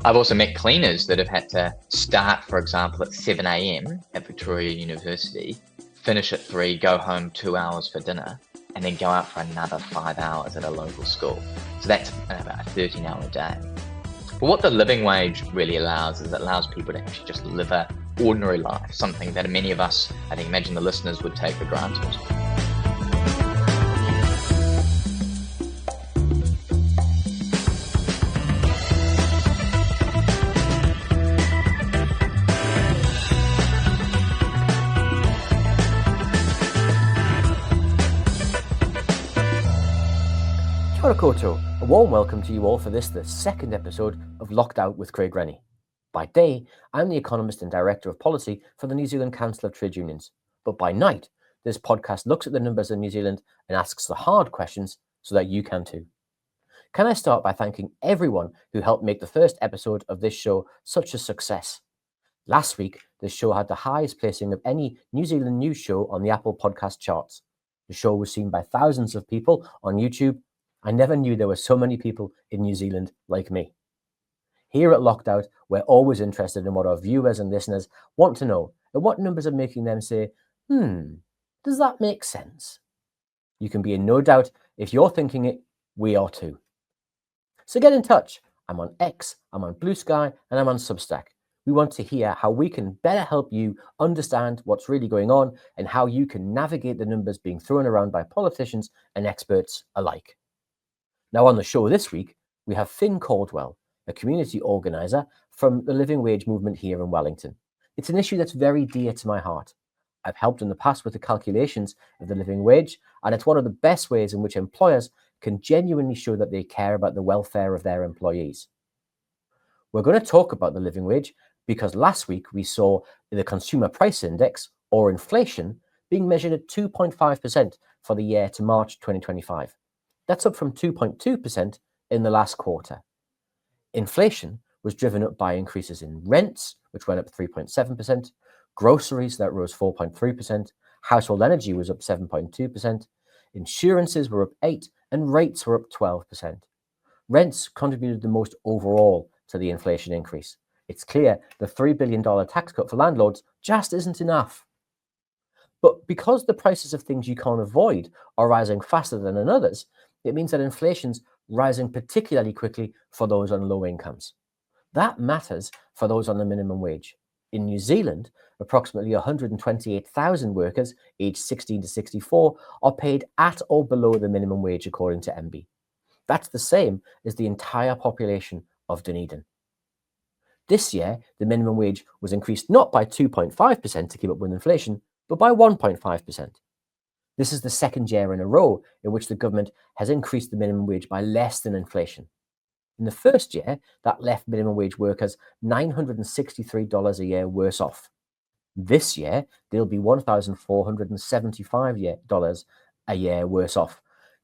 I've also met cleaners that have had to start, for example, at 7 a.m. at Victoria University, finish at 3, go home 2 hours for dinner, and then go out for another 5 hours at a local school. So that's about a 13-hour day. But what the living wage really allows is it allows people to actually just live an ordinary life, something that many of us, I think, imagine the listeners would take for granted. Kia ora koutou. A warm welcome to you all for the second episode of Locked Out with Craig Rennie. By day, I'm the economist and director of policy for the New Zealand Council of Trade Unions. But by night, this podcast looks at the numbers in New Zealand and asks the hard questions so that you can too. Can I start by thanking everyone who helped make the first episode of this show such a success? Last week, this show had the highest placing of any New Zealand news show on the Apple podcast charts. The show was seen by thousands of people on YouTube. I never knew there were so many people in New Zealand like me. Here at Locked Out, we're always interested in what our viewers and listeners want to know and what numbers are making them say, does that make sense? You can be in no doubt if you're thinking it, we are too. So get in touch. I'm on X, I'm on Blue Sky, and I'm on Substack. We want to hear how we can better help you understand what's really going on and how you can navigate the numbers being thrown around by politicians and experts alike. Now on the show this week, we have Finn Cordwell, a community organiser from the living wage movement here in Wellington. It's an issue that's very dear to my heart. I've helped in the past with the calculations of the living wage, and it's one of the best ways in which employers can genuinely show that they care about the welfare of their employees. We're going to talk about the living wage because last week we saw the consumer price index, or inflation, being measured at 2.5% for the year to March 2025. That's up from 2.2% in the last quarter. Inflation was driven up by increases in rents, which went up 3.7%, groceries that rose 4.3%, household energy was up 7.2%, insurances were up 8%, and rates were up 12%. Rents contributed the most overall to the inflation increase. It's clear the $3 billion tax cut for landlords just isn't enough. But because the prices of things you can't avoid are rising faster than in others, it means that inflation's rising particularly quickly for those on low incomes. That matters for those on the minimum wage. In New Zealand, approximately 128,000 workers aged 16 to 64 are paid at or below the minimum wage according to MB. That's the same as the entire population of Dunedin. This year, the minimum wage was increased not by 2.5% to keep up with inflation, but by 1.5%. This is the second year in a row in which the government has increased the minimum wage by less than inflation. In the first year, that left minimum wage workers $963 a year worse off. This year, they'll be $1,475 a year worse off,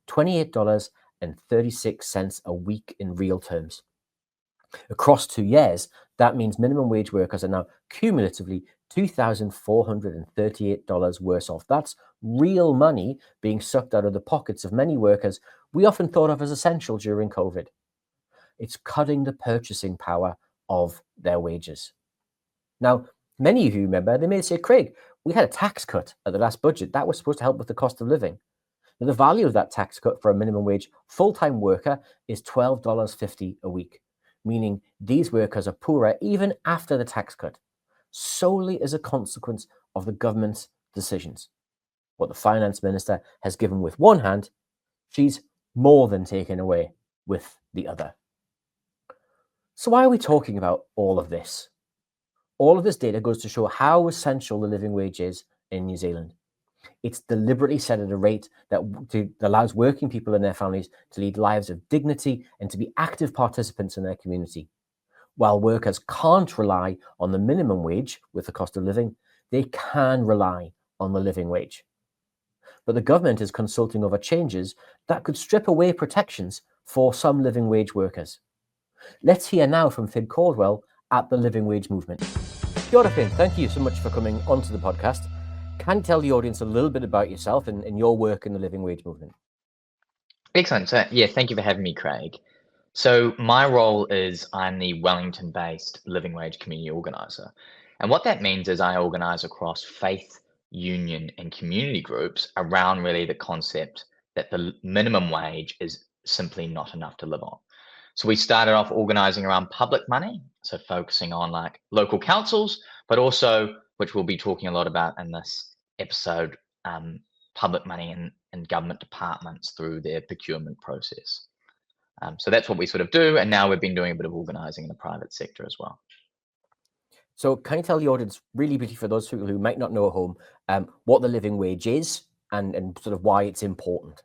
$28.36 a week in real terms. Across 2 years, that means minimum wage workers are now cumulatively $2,438 worse off. That's real money being sucked out of the pockets of many workers we often thought of as essential during COVID. It's cutting the purchasing power of their wages. Now, many of you remember, they may say, Craig, we had a tax cut at the last budget. That was supposed to help with the cost of living. Now, the value of that tax cut for a minimum wage full-time worker is $12.50 a week, meaning these workers are poorer even after the tax cut, solely as a consequence of the government's decisions. What the finance minister has given with one hand, she's more than taken away with the other. So why are we talking about all of this? All of this data goes to show how essential the living wage is in New Zealand. It's deliberately set at a rate that allows working people and their families to lead lives of dignity and to be active participants in their community. While workers can't rely on the minimum wage with the cost of living, they can rely on the living wage. But the government is consulting over changes that could strip away protections for some living wage workers. Let's hear now from Finn Cordwell at the Living Wage Movement. Kia ora, Finn. Thank you so much for coming onto the podcast. Can you tell the audience a little bit about yourself and your work in the Living Wage Movement? Excellent. So, yeah, thank you for having me, Craig. So my role is I'm the Wellington-based living wage community organiser. And what that means is I organise across faith, union and community groups around really the concept that the minimum wage is simply not enough to live on. So we started off organising around public money, so focusing on like local councils, but also, which we'll be talking a lot about in this episode, public money in government departments through their procurement process. So that's what we sort of do. And now we've been doing a bit of organising in the private sector as well. So can you tell the audience really briefly, for those people who might not know at home, what the living wage is and sort of why it's important?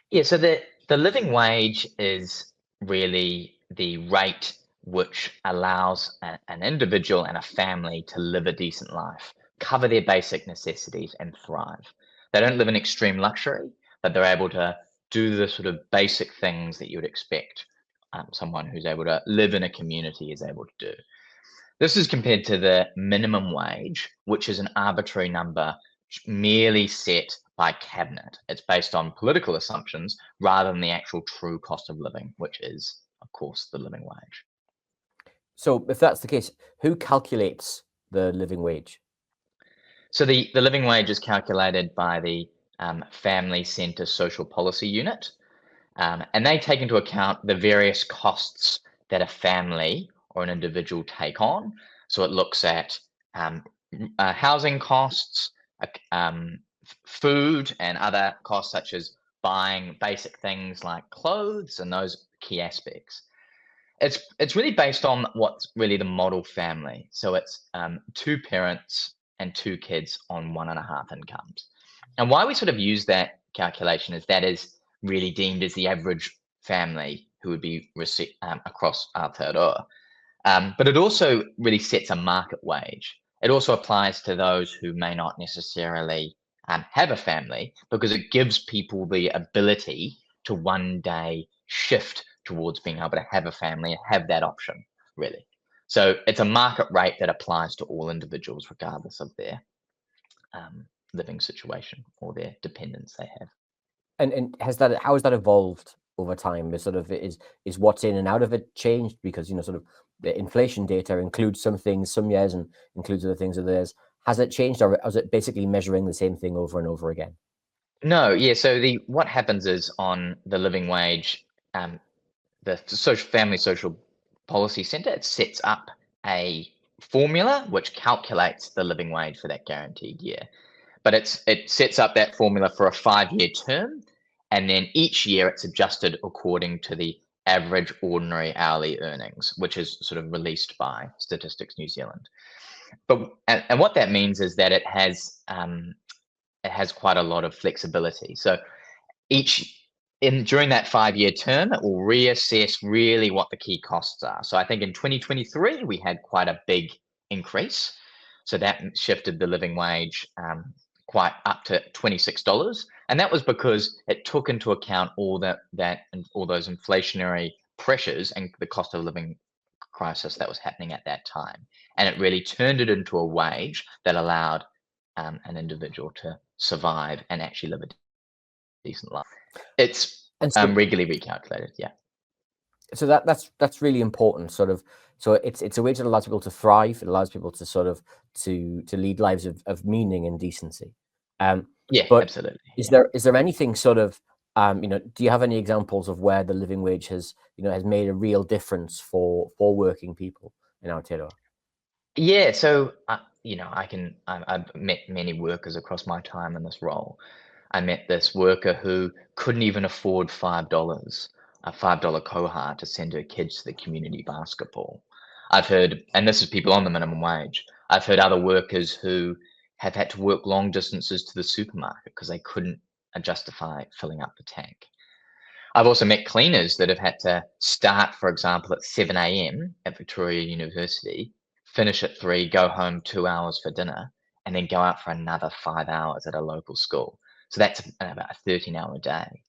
Yeah, so the living wage is really the rate which allows an individual and a family to live a decent life, cover their basic necessities and thrive. They don't live in extreme luxury, but they're able to do the sort of basic things that you would expect someone who's able to live in a community is able to do. This is compared to the minimum wage, which is an arbitrary number merely set by cabinet. It's based on political assumptions rather than the actual true cost of living, which is, of course, the living wage. So if that's the case, who calculates the living wage? So the living wage is calculated by the Family Centre Social Policy Unit, and they take into account the various costs that a family or an individual take on. So it looks at housing costs, food and other costs such as buying basic things like clothes and those key aspects. It's really based on what's really the model family. So it's 2 parents and 2 kids on 1.5 incomes. And why we sort of use that calculation is that is really deemed as the average family who would be across Aotearoa. But it also really sets a market wage. It also applies to those who may not necessarily have a family, because it gives people the ability to one day shift towards being able to have a family and have that option, really. So it's a market rate that applies to all individuals, regardless of their living situation or their dependents they have. And how has that evolved over time? Is what's in and out of it changed? Because, sort of the inflation data includes some things some years and includes other things other years. Has it changed, or is it basically measuring the same thing over and over again? No, yeah. So what happens is on the living wage, the Family Social Policy Centre, it sets up a formula which calculates the living wage for that guaranteed year. But it sets up that formula for a 5-year term, and then each year it's adjusted according to the average ordinary hourly earnings, which is sort of released by Statistics New Zealand. And what that means is that it has quite a lot of flexibility. So during that 5-year term, it will reassess really what the key costs are. So I think in 2023 we had quite a big increase. So that shifted the living wage quite up to $26, and that was because it took into account all that and all those inflationary pressures and the cost of living crisis that was happening at that time, and it really turned it into a wage that allowed an individual to survive and actually live a decent life. It's regularly recalculated, yeah. So that's really important. Sort of, so it's a wage that allows people to thrive. It allows people to sort of to lead lives of meaning and decency. Yeah, but absolutely. Is there anything sort of do you have any examples of where the living wage has made a real difference for working people in Aotearoa? Yeah, so I've met many workers across my time in this role. I met this worker who couldn't even afford $5, a $5 koha to send her kids to the community basketball. I've heard, and this is people on the minimum wage, I've heard other workers who have had to work long distances to the supermarket because they couldn't justify filling up the tank. I've also met cleaners that have had to start, for example, at 7 a.m. at Victoria University, finish at 3, go home 2 hours for dinner, and then go out for another 5 hours at a local school. So that's about a 13-hour day.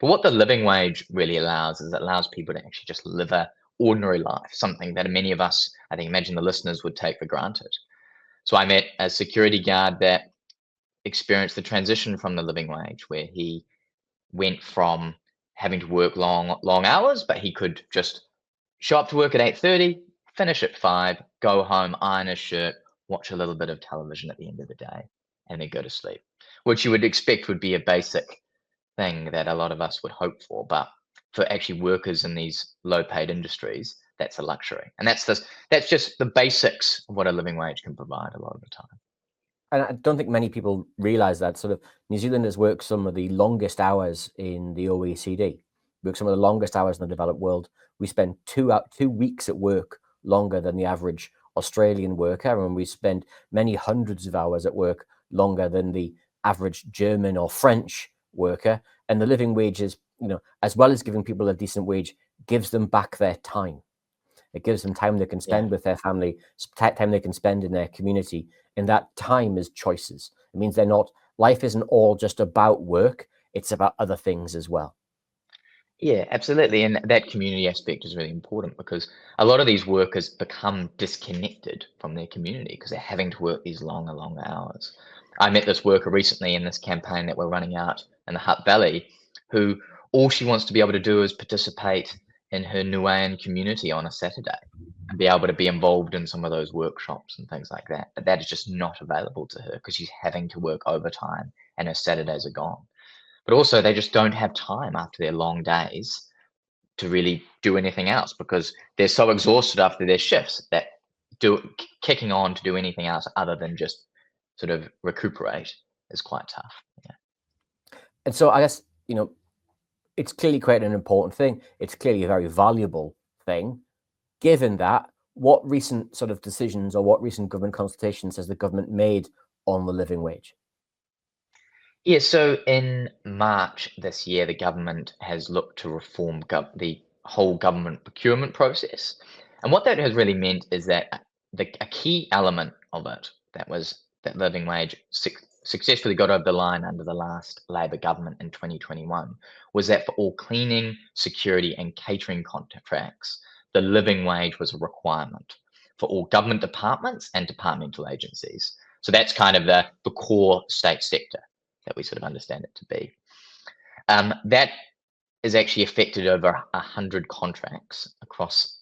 But what the living wage really allows is it allows people to actually just live a ordinary life, something that many of us, I think, imagine the listeners would take for granted. So I met a security guard that experienced the transition from the living wage, where he went from having to work long hours, but he could just show up to work at 8:30, finish at 5, go home, iron his shirt, watch a little bit of television at the end of the day, and then go to sleep, which you would expect would be a basic thing that a lot of us would hope for. But for actually workers in these low-paid industries, that's a luxury. And that's just the basics of what a living wage can provide a lot of the time. And I don't think many people realize that sort of New Zealanders work some of the longest hours in the OECD, work some of the longest hours in the developed world. We spend 2 weeks at work longer than the average Australian worker, and we spend many hundreds of hours at work longer than the average German or French worker. And the living wages, as well as giving people a decent wage, gives them back their time. It gives them time they can spend with their family, time they can spend in their community. And that time is choices. It means life isn't all just about work. It's about other things as well. Yeah, absolutely. And that community aspect is really important, because a lot of these workers become disconnected from their community because they're having to work these longer hours. I met this worker recently in this campaign that we're running out in the Hutt Valley, who all she wants to be able to do is participate in her Nuayan community on a Saturday and be able to be involved in some of those workshops and things like that. But that is just not available to her because she's having to work overtime and her Saturdays are gone. But also they just don't have time after their long days to really do anything else because they're so exhausted after their shifts that kicking on to do anything else other than just sort of recuperate is quite tough. Yeah. And so I guess, it's clearly quite an important thing. It's clearly a very valuable thing. Given that, what recent sort of decisions or what recent government consultations has the government made on the living wage? Yeah, so in March this year, the government has looked to reform the whole government procurement process. And what that has really meant is that a key element of it that living wage successfully got over the line under the last Labor government in 2021 was that for all cleaning, security, and catering contracts, the living wage was a requirement for all government departments and departmental agencies. So that's kind of the core state sector that we sort of understand it to be. That is actually affected over 100 contracts across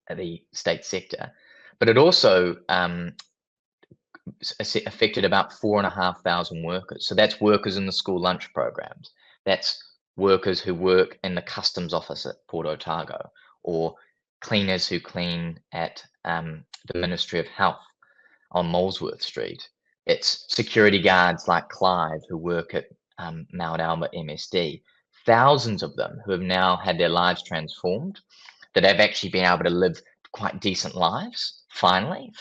the state sector, but it also affected about 4,500 workers. So that's workers in the school lunch programs. That's workers who work in the customs office at Port Otago, or cleaners who clean at the Ministry of Health on Molesworth Street. It's security guards like Clive who work at Mount Albert MSD. Thousands of them who have now had their lives transformed, that have actually been able to live quite decent lives, finally,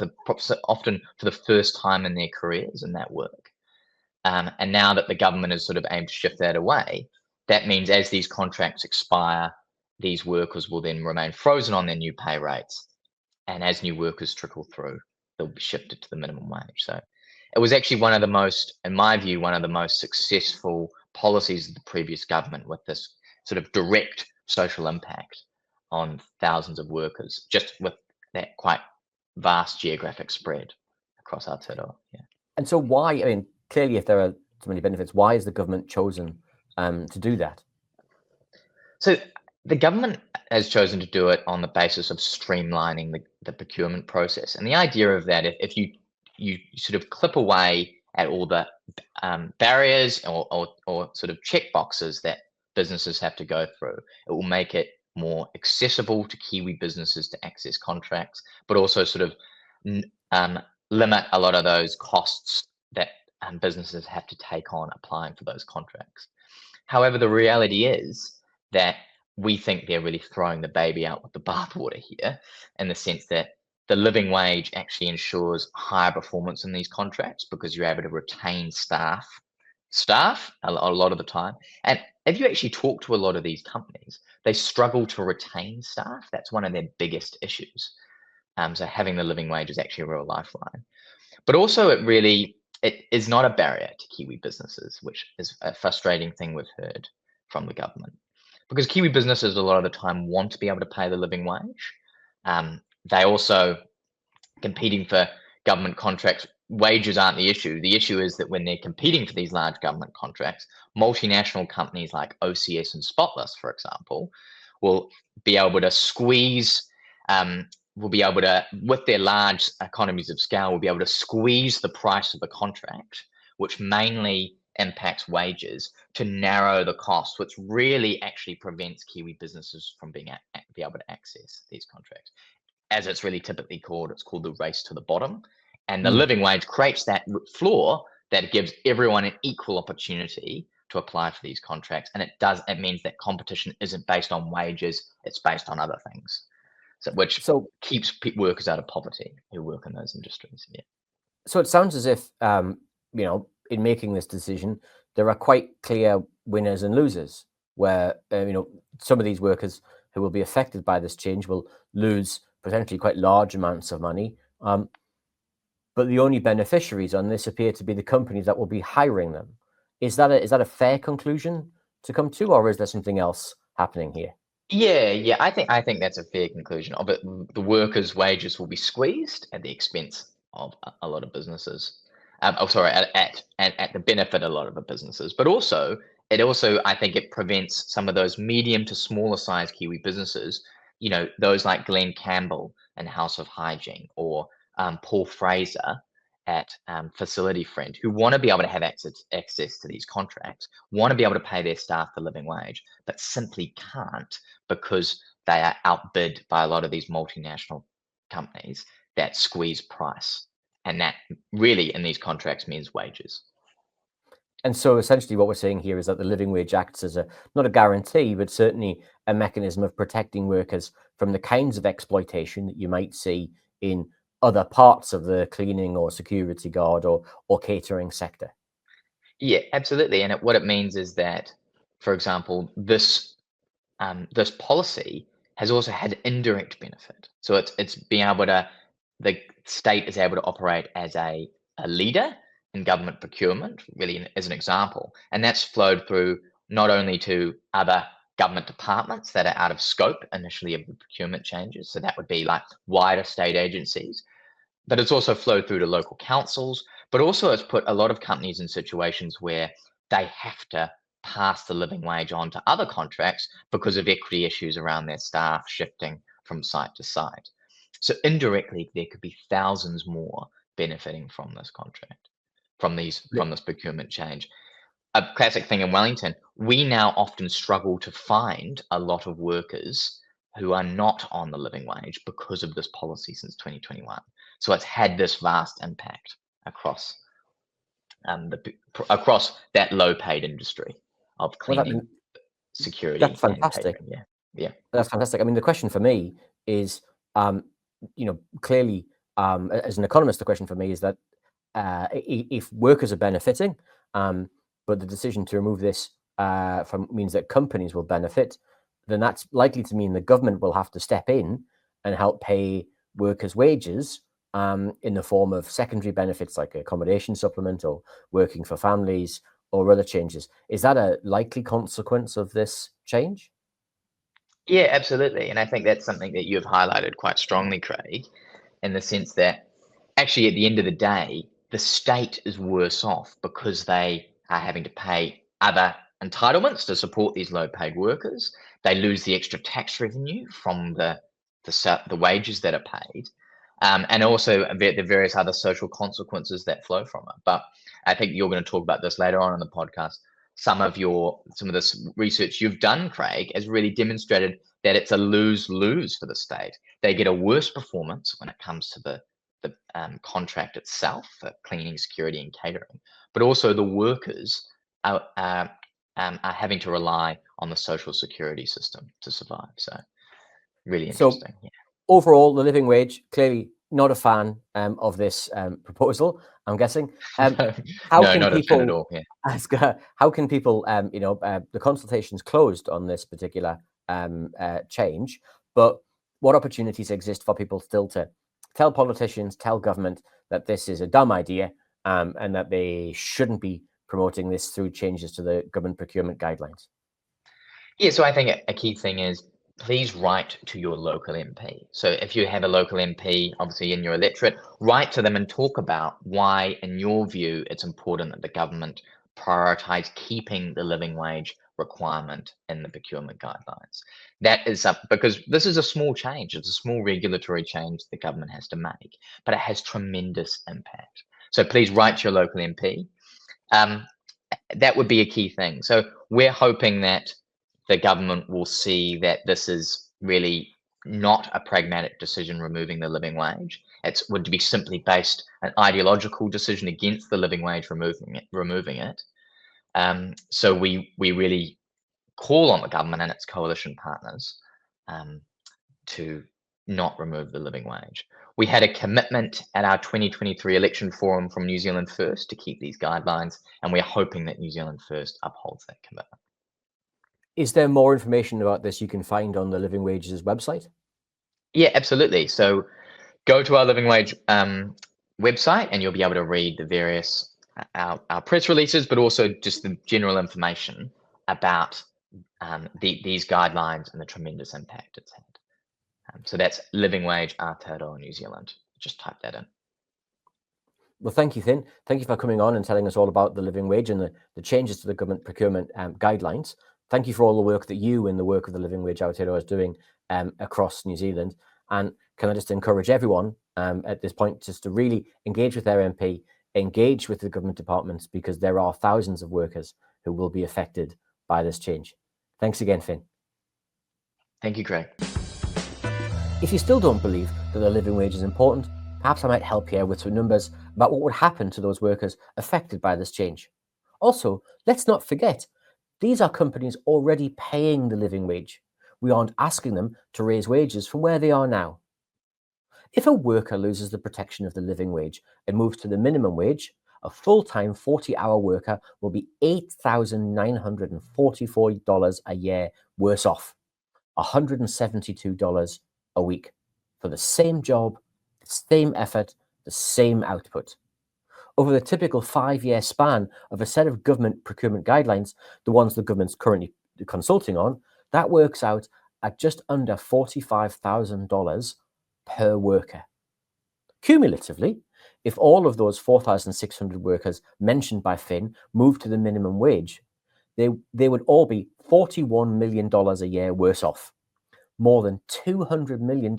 often for the first time in their careers in that work. And now that the government has sort of aimed to shift that away, that means as these contracts expire, these workers will then remain frozen on their new pay rates. And as new workers trickle through, they'll be shifted to the minimum wage. So it was actually one of the most, in my view, one of the most successful policies of the previous government, with this sort of direct social impact on thousands of workers, just with that quite vast geographic spread across Aotearoa. Yeah. And so why, clearly if there are so many benefits, why has the government chosen to do that? So the government has chosen to do it on the basis of streamlining the procurement process. And the idea of that, if you sort of clip away at all the barriers or sort of check boxes that businesses have to go through, it will make it more accessible to Kiwi businesses to access contracts, but also sort of limit a lot of those costs that businesses have to take on applying for those contracts. However, the reality is that we think they're really throwing the baby out with the bathwater here, in the sense that the living wage actually ensures higher performance in these contracts because you're able to retain staff a lot of the time. And if you actually talk to a lot of these companies, they struggle to retain staff. That's one of their biggest issues. So having the living wage is actually a real lifeline. But also it is not a barrier to Kiwi businesses, which is a frustrating thing we've heard from the government. Because Kiwi businesses a lot of the time want to be able to pay the living wage. They also, competing for government contracts, wages aren't the issue. The issue is that when they're competing for these large government contracts, multinational companies like OCS and Spotless, for example, will be able to squeeze, with their large economies of scale, will be able to squeeze the price of the contract, which mainly impacts wages, to narrow the cost, which really actually prevents Kiwi businesses from be able to access these contracts. As it's really typically called, it's called the race to the bottom. And the living wage creates that floor that gives everyone an equal opportunity to apply for these contracts. And it means that competition isn't based on wages, it's based on other things. Which keeps workers out of poverty who work in those industries. Yeah. So it sounds as if, in making this decision, there are quite clear winners and losers, where, some of these workers who will be affected by this change will lose potentially quite large amounts of money. But the only beneficiaries on this appear to be the companies that will be hiring them. Is that a fair conclusion to come to, or is there something else happening here? Yeah, I think that's a fair conclusion of it. The workers' wages will be squeezed at the expense of a lot of businesses. At the benefit of a lot of the businesses, but also I think it prevents some of those medium to smaller size Kiwi businesses, those like Glenn Campbell and House of Hygiene, or Paul Fraser at Facility Friend, who want to be able to have access to these contracts, want to be able to pay their staff the living wage, but simply can't because they are outbid by a lot of these multinational companies that squeeze price. And that really in these contracts means wages. And so essentially what we're saying here is that the Living Wage acts as not a guarantee, but certainly a mechanism of protecting workers from the kinds of exploitation that you might see in other parts of the cleaning or security guard or catering sector. Yeah, absolutely. And what it means is that, for example, this policy has also had indirect benefit. So it's being able to, the state is able to operate as a leader in government procurement, really as an example. And that's flowed through not only to other government departments that are out of scope initially of the procurement changes. So that would be like wider state agencies, but it's also flowed through to local councils, but also it's put a lot of companies in situations where they have to pass the living wage on to other contracts because of equity issues around their staff shifting from site to site. So indirectly, there could be thousands more benefiting from this contract, from this procurement change. A classic thing in Wellington, we now often struggle to find a lot of workers who are not on the living wage because of this policy since 2021. So it's had this vast impact across that low-paid industry of cleaning, security. That's fantastic. Yeah, that's fantastic. I mean, the question for me is, clearly, as an economist, the question for me is that if workers are benefiting, but the decision to remove this means that companies will benefit, then that's likely to mean the government will have to step in and help pay workers' wages in the form of secondary benefits like accommodation supplement or working for families or other changes. Is that a likely consequence of this change? Yeah, absolutely. And I think that's something that you've highlighted quite strongly, Craig, in the sense that actually at the end of the day, the state is worse off because they are having to pay other entitlements to support these low-paid workers. They lose the extra tax revenue from the wages that are paid, and also the various other social consequences that flow from it. But I think you're going to talk about this later on in the podcast. Some of this research you've done, Craig, has really demonstrated that it's a lose-lose for the state. They get a worse performance when it comes to the contract itself for cleaning, security, and catering, but also the workers are having to rely on the social security system to survive. So really interesting. So overall, the living wage, clearly not a fan of this proposal, I'm guessing. No, not a fan at all. Yeah. How can people, the consultation's closed on this particular change, but what opportunities exist for people still to tell politicians, tell government that this is a dumb idea and that they shouldn't be promoting this through changes to the government procurement guidelines? Yeah, so I think a key thing is please write to your local MP. So if you have a local MP, obviously in your electorate, write to them and talk about why, in your view, it's important that the government prioritise keeping the living wage requirement in the procurement guidelines. That is up because this is a small change. It's a small regulatory change the government has to make, but it has tremendous impact. So please write to your local MP. That would be a key thing. So we're hoping that the government will see that this is really not a pragmatic decision removing the living wage. It would be simply based an ideological decision against the living wage, removing it. So we really call on the government and its coalition partners to not remove the living wage. We had a commitment at our 2023 election forum from New Zealand First to keep these guidelines, and we're hoping that New Zealand First upholds that commitment. Is there more information about this you can find on the Living Wages website? Yeah, absolutely. So go to our living wage website and you'll be able to read the various our press releases, but also just the general information about these guidelines and the tremendous impact it's had. So that's Living Wage Aotearoa New Zealand. Just type that in. Well, thank you, Finn. Thank you for coming on and telling us all about the living wage and the changes to the government procurement guidelines. Thank you for all the work that you and the work of the Living Wage Aotearoa is doing across New Zealand. And can I just encourage everyone at this point just to really engage with their MP, engage with the government departments, because there are thousands of workers who will be affected by this change. Thanks again, Finn. Thank you, Craig. If you still don't believe that the living wage is important, perhaps I might help here with some numbers about what would happen to those workers affected by this change. Also, let's not forget, these are companies already paying the living wage. We aren't asking them to raise wages from where they are now. If a worker loses the protection of the living wage and moves to the minimum wage, a full-time 40-hour worker will be $8,944 a year worse off, $172 a week for the same job, the same effort, the same output. Over the typical 5-year span of a set of government procurement guidelines, the ones the government's currently consulting on, that works out at just under $45,000 per worker. Cumulatively, if all of those 4,600 workers mentioned by Finn moved to the minimum wage, they would all be $41 million a year worse off. More than $200 million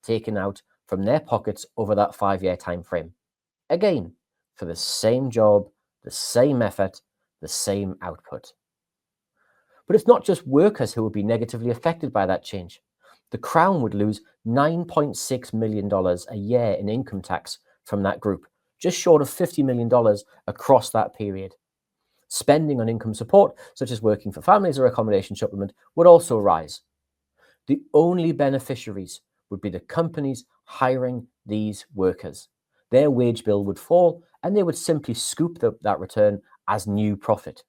taken out from their pockets over that 5-year time frame. Again, for the same job, the same effort, the same output. But it's not just workers who would be negatively affected by that change. The Crown would lose $9.6 million a year in income tax from that group, just short of $50 million across that period. Spending on income support, such as working for families or accommodation supplement, would also rise. The only beneficiaries would be the companies hiring these workers. Their wage bill would fall and they would simply scoop that return as new profit.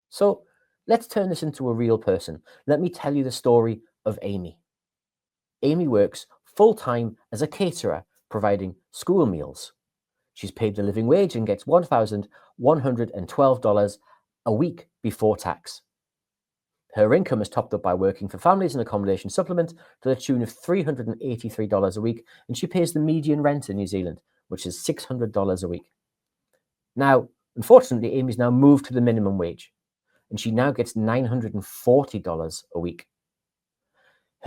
So let's turn this into a real person. Let me tell you the story of Amy. Amy works full-time as a caterer, providing school meals. She's paid the living wage and gets $1,112 a week before tax. Her income is topped up by working for families and accommodation supplement to the tune of $383 a week, and she pays the median rent in New Zealand, which is $600 a week. Now, unfortunately, Amy's now moved to the minimum wage, and she now gets $940 a week.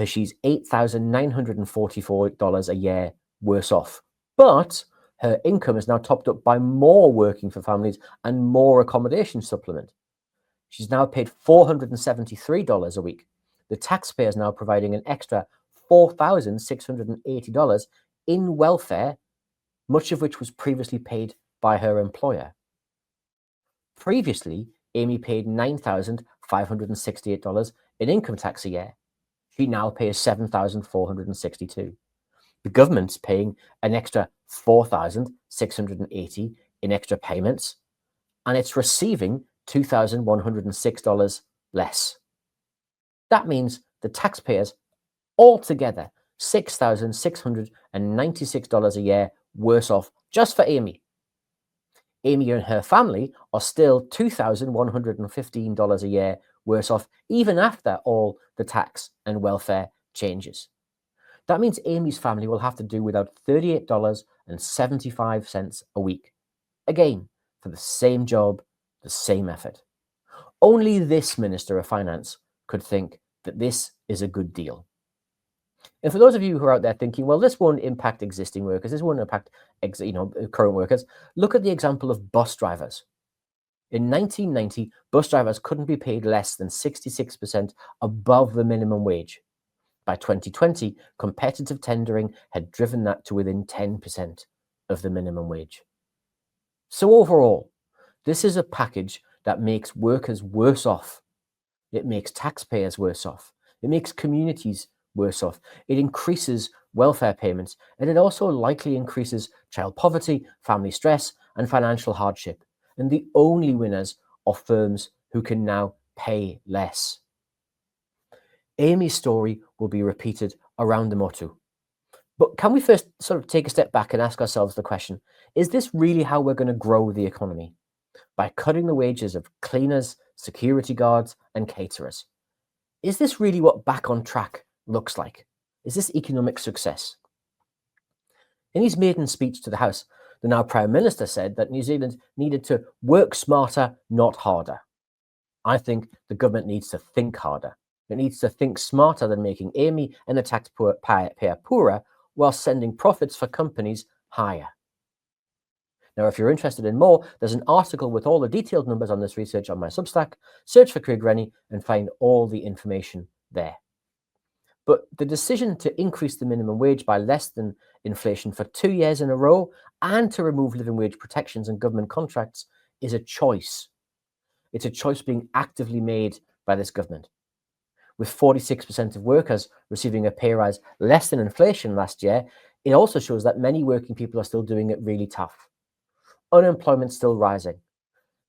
She's $8,944 a year worse off, but her income is now topped up by more working for families and more accommodation supplement. She's now paid $473 a week. The taxpayer is now providing an extra $4,680 in welfare, much of which was previously paid by her employer. Previously, Amy paid $9,568 in income tax a year. She now pays $7,462. The government's paying an extra $4,680 in extra payments, and it's receiving $2,106 less. That means the taxpayers altogether $6,696 a year worse off just for Amy. Amy and her family are still $2,115 a year worse off, even after all the tax and welfare changes. That means Amy's family will have to do without $38.75 a week. Again, for the same job, the same effort. Only this Minister of Finance could think that this is a good deal. And for those of you who are out there thinking, well, this won't impact existing workers, this won't impact current workers, look at the example of bus drivers. In 1990, bus drivers couldn't be paid less than 66% above the minimum wage. By 2020, competitive tendering had driven that to within 10% of the minimum wage. So overall, this is a package that makes workers worse off. It makes taxpayers worse off. It makes communities worse off. It increases welfare payments, and it also likely increases child poverty, family stress, and financial hardship. And the only winners are firms who can now pay less. Amy's story will be repeated around the Motu. But can we first sort of take a step back and ask ourselves the question, is this really how we're going to grow the economy? By cutting the wages of cleaners, security guards, and caterers? Is this really what back on track looks like? Is this economic success? In his maiden speech to the House, the now Prime Minister said that New Zealand needed to work smarter, not harder. I think the government needs to think harder. It needs to think smarter than making Amy and the taxpayer poorer while sending profits for companies higher. Now, if you're interested in more, there's an article with all the detailed numbers on this research on my Substack. Search for Craig Rennie and find all the information there. But the decision to increase the minimum wage by less than inflation for 2 years in a row and to remove living wage protections in government contracts is a choice. It's a choice being actively made by this government. With 46% of workers receiving a pay rise less than inflation last year, it also shows that many working people are still doing it really tough. Unemployment still rising,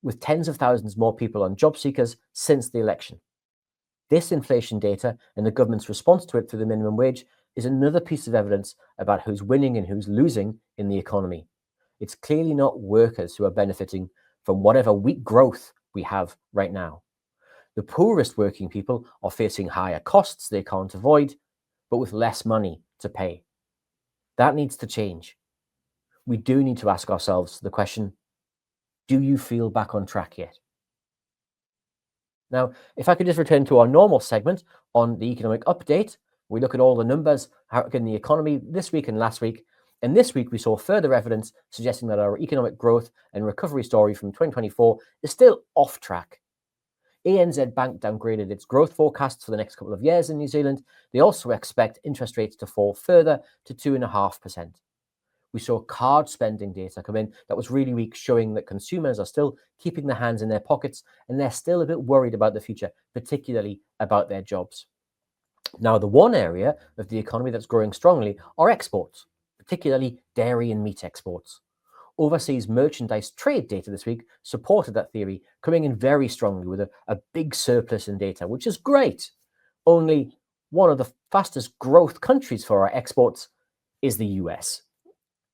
with tens of thousands more people on job seekers since the election. This inflation data and the government's response to it through the minimum wage is another piece of evidence about who's winning and who's losing in the economy. It's clearly not workers who are benefiting from whatever weak growth we have right now. The poorest working people are facing higher costs they can't avoid, but with less money to pay. That needs to change. We do need to ask ourselves the question, do you feel back on track yet? Now, if I could just return to our normal segment on the economic update, we look at all the numbers in the economy this week and last week. And this week, we saw further evidence suggesting that our economic growth and recovery story from 2024 is still off track. ANZ Bank downgraded its growth forecasts for the next couple of years in New Zealand. They also expect interest rates to fall further to 2.5%. We saw card spending data come in that was really weak, showing that consumers are still keeping their hands in their pockets and they're still a bit worried about the future, particularly about their jobs. Now, the one area of the economy that's growing strongly are exports, particularly dairy and meat exports. Overseas merchandise trade data this week supported that theory, coming in very strongly with a big surplus in data, which is great. Only one of the fastest growth countries for our exports is the US.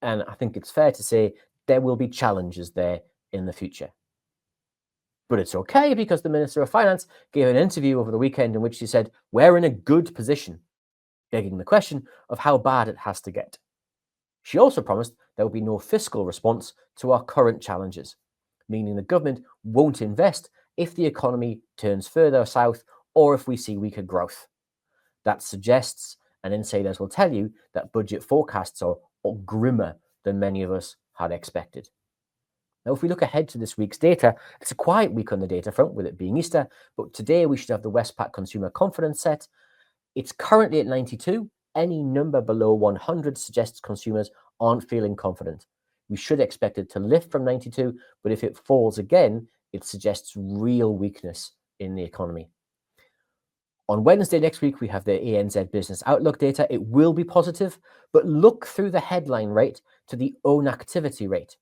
And I think it's fair to say there will be challenges there in the future. But it's okay because the Minister of Finance gave an interview over the weekend in which she said, we're in a good position, begging the question of how bad it has to get. She also promised there will be no fiscal response to our current challenges, meaning the government won't invest if the economy turns further south or if we see weaker growth. That suggests, and insiders will tell you, that budget forecasts are grimmer than many of us had expected. Now, if we look ahead to this week's data, it's a quiet week on the data front with it being Easter, but today we should have the Westpac Consumer Confidence set. It's currently at 92. Any number below 100 suggests consumers aren't feeling confident. We should expect it to lift from 92, but if it falls again, it suggests real weakness in the economy. On Wednesday next week, we have the ANZ Business Outlook data. It will be positive, but look through the headline rate to the own activity rate.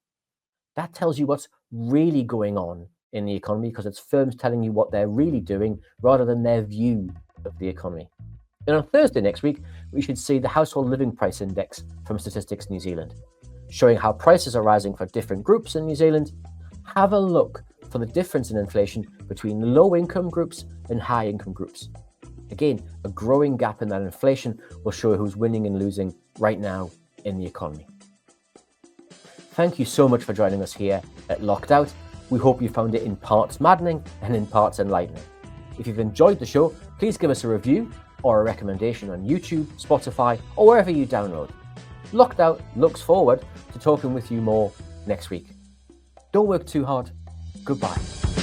That tells you what's really going on in the economy because it's firms telling you what they're really doing rather than their view of the economy. And on Thursday next week, we should see the Household Living Price Index from Statistics New Zealand, showing how prices are rising for different groups in New Zealand have a look for the difference in inflation between low income groups and high income groups. Again, a growing gap in that inflation will show who's winning and losing right now in the economy. Thank you so much for joining us here at Locked Out. We hope you found it in parts maddening and in parts enlightening. If you've enjoyed the show, please give us a review or a recommendation on YouTube, Spotify, or wherever you download. Locked Out looks forward to talking with you more next week. Don't work too hard. Goodbye.